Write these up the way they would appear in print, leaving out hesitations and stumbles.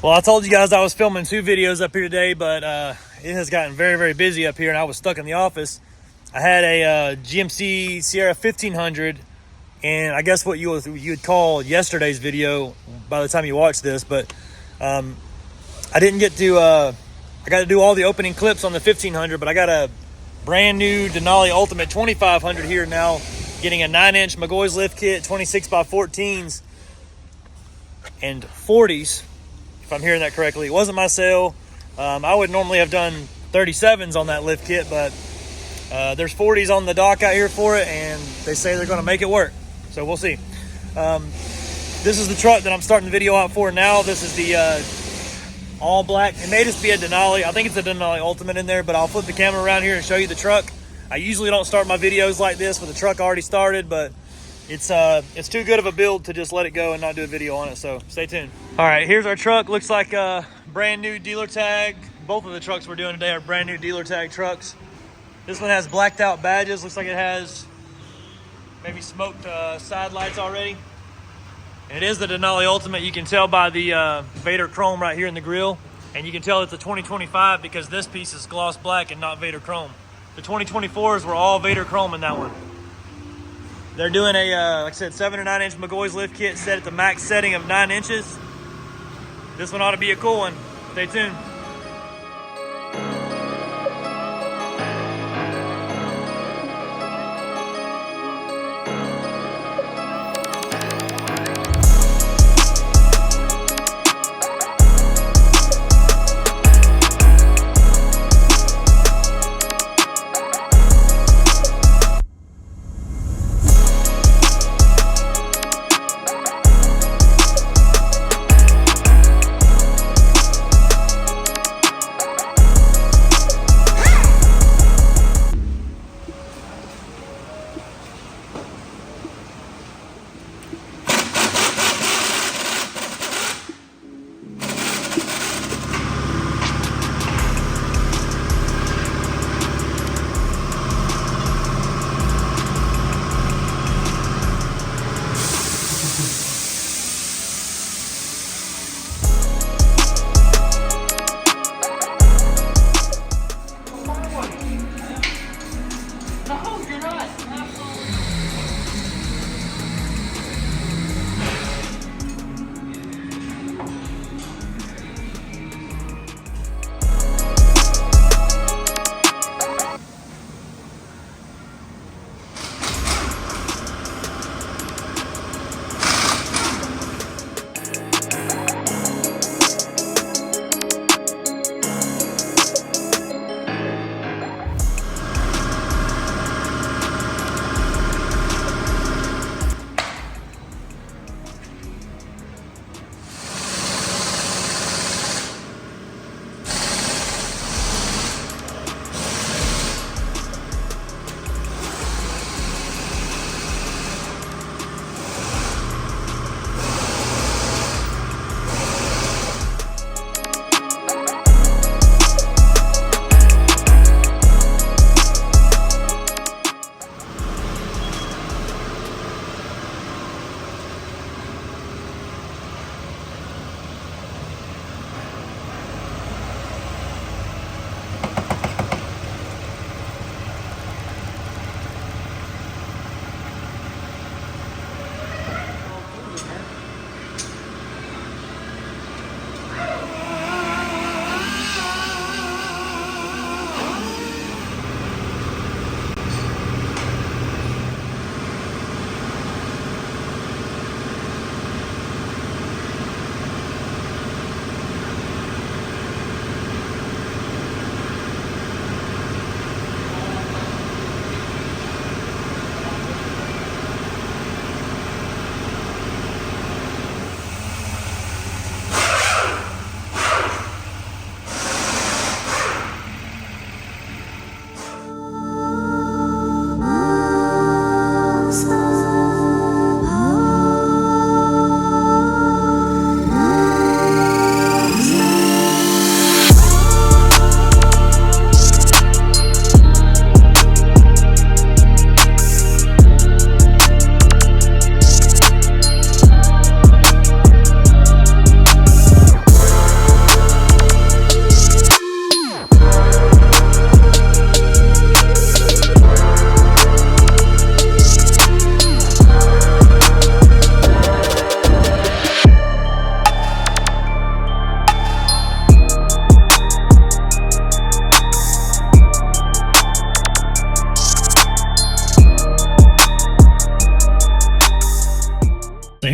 Well, I told you guys I was filming 2 videos up here today, but it has gotten very, very busy up here, and I was stuck in the office. I had a GMC Sierra 1500, and I guess what you'd call yesterday's video by the time you watch this, but I didn't get to, I got to do all the opening clips on the 1500, but I got a brand new Denali Ultimate 2500 here now, getting a 9-inch McGaughys lift kit, 26x14s, and 40s. If I'm hearing that correctly. It wasn't my sale. I would normally have done 37s on that lift kit, but there's 40s on the dock out here for it, and they say they're going to make it work. So we'll see. This is the truck that I'm starting the video out for now. This is the all black. It may just be a Denali. I think it's a Denali Ultimate in there, but I'll flip the camera around here and show you the truck. I usually don't start my videos like this with the truck already started, but it's too good of a build to just let it go and not do a video on it, so stay tuned. All right, here's our truck. Looks like a brand new dealer tag. Both of the trucks we're doing today are brand new dealer tag trucks. This one has blacked out badges. Looks like it has maybe smoked side lights already. And it is the Denali Ultimate. You can tell by the Vader chrome right here in the grill, and you can tell it's a 2025 because this piece is gloss black and not Vader chrome. The 2024s were all Vader chrome in that one. They're doing a, like I said, 7 or 9 inch McGaughys lift kit set at the max setting of 9 inches. This one ought to be a cool one. Stay tuned.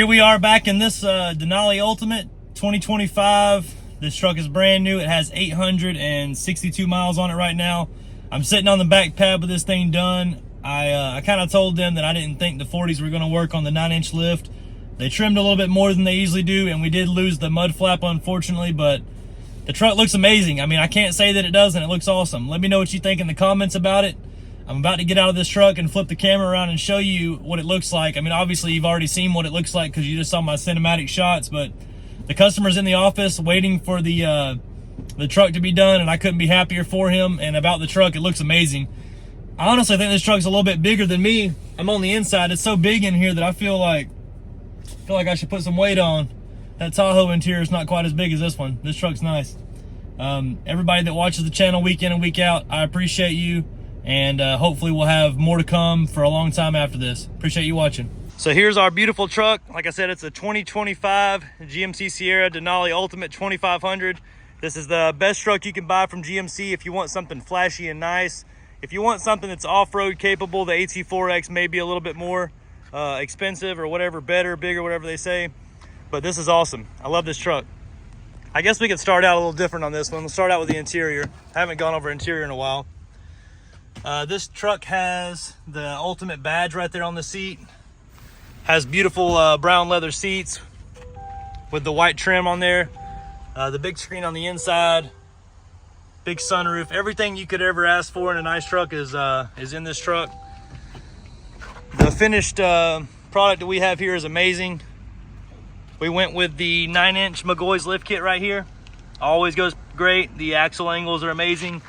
here we are back in this Denali Ultimate 2025. This truck is brand new. It has 862 miles on it right now. I'm sitting on the back pad with this thing done. I kind of told them that I didn't think the 40s were going to work on the 9-inch lift. They trimmed a little bit more than they usually do, and we did lose the mud flap, unfortunately, but the truck looks amazing. I mean, I can't say that it doesn't. It looks awesome. Let me know what you think in the comments about it. I'm about to get out of this truck and flip the camera around and show you what it looks like. I mean, obviously, you've already seen what it looks like because you just saw my cinematic shots, but the customer's in the office waiting for the truck to be done, and I couldn't be happier for him. And about the truck, it looks amazing. I honestly think this truck's a little bit bigger than me. I'm on the inside. It's so big in here that I feel like I should put some weight on. That Tahoe interior is not quite as big as this one. This truck's nice. Everybody that watches the channel week in and week out, I appreciate you. And hopefully we'll have more to come for a long time after this. Appreciate you watching. So here's our beautiful truck. Like I said, it's a 2025 GMC Sierra Denali Ultimate 2500. This is the best truck you can buy from GMC if you want something flashy and nice. If you want something that's off-road capable, the AT4X may be a little bit more expensive or whatever, better, bigger, whatever they say. But this is awesome. I love this truck. I guess we could start out a little different on this one. We'll start out with the interior. I haven't gone over interior in a while. This truck has the Ultimate badge right there on the seat. Has beautiful brown leather seats with the white trim on there. The big screen on the inside, big sunroof. Everything you could ever ask for in a nice truck is in this truck. The finished product that we have here is amazing. We went with the 9-inch McGaughys lift kit right here. Always goes great. The axle angles are amazing.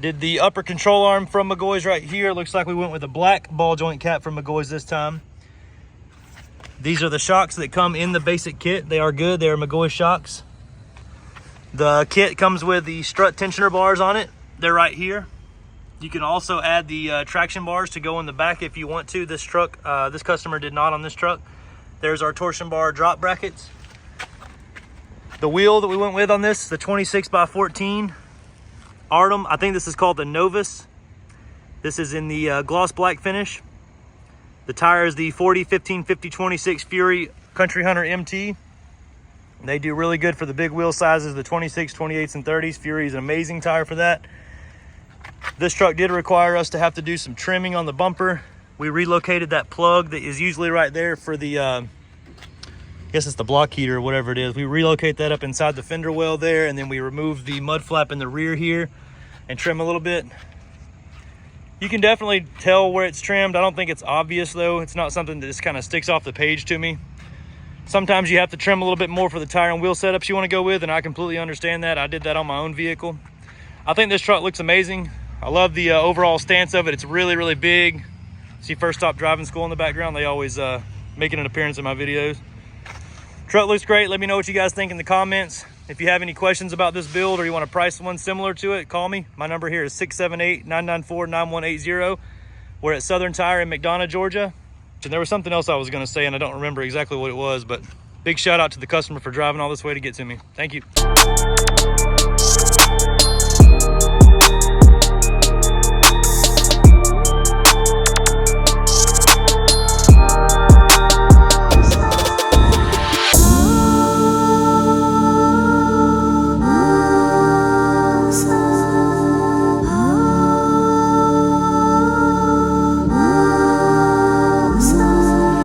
Did the upper control arm from McGaughys right here. Looks like we went with a black ball joint cap from McGaughys this time. These are the shocks that come in the basic kit. They are good. They are McGaughys shocks. The kit comes with the strut tensioner bars on it. They're right here. You can also add the traction bars to go in the back if you want to. This truck, this customer did not on this truck. There's our torsion bar drop brackets. The wheel that we went with on this, the 26x14 Artem. I think this is called the Novus. This is in the gloss black finish. The tire is the 40, 15, 50, 26 Fury Country Hunter MT. They do really good for the big wheel sizes, the 26, 28s, and 30s. Fury is an amazing tire for that. This truck did require us to have to do some trimming on the bumper. We relocated that plug that is usually right there for the, I guess it's the block heater or whatever it is. We relocate that up inside the fender well there, and then we remove the mud flap in the rear here and trim a little bit. You can definitely tell where it's trimmed. I don't think it's obvious though. It's not something that just kind of sticks off the page to me. Sometimes you have to trim a little bit more for the tire and wheel setups you want to go with, and I completely understand that. I did that on my own vehicle. I think this truck looks amazing. I love the overall stance of it. It's really, really big. See First Stop Driving School in the background. They always making an appearance in my videos. Truck looks great. Let me know what you guys think in the comments. If you have any questions about this build or you want to price one similar to it, call me. My number here is 678-994-9180. We're at Southern Tire in McDonough, Georgia. And there was something else I was going to say, and I don't remember exactly what it was, but big shout out to the customer for driving all this way to get to me. Thank you.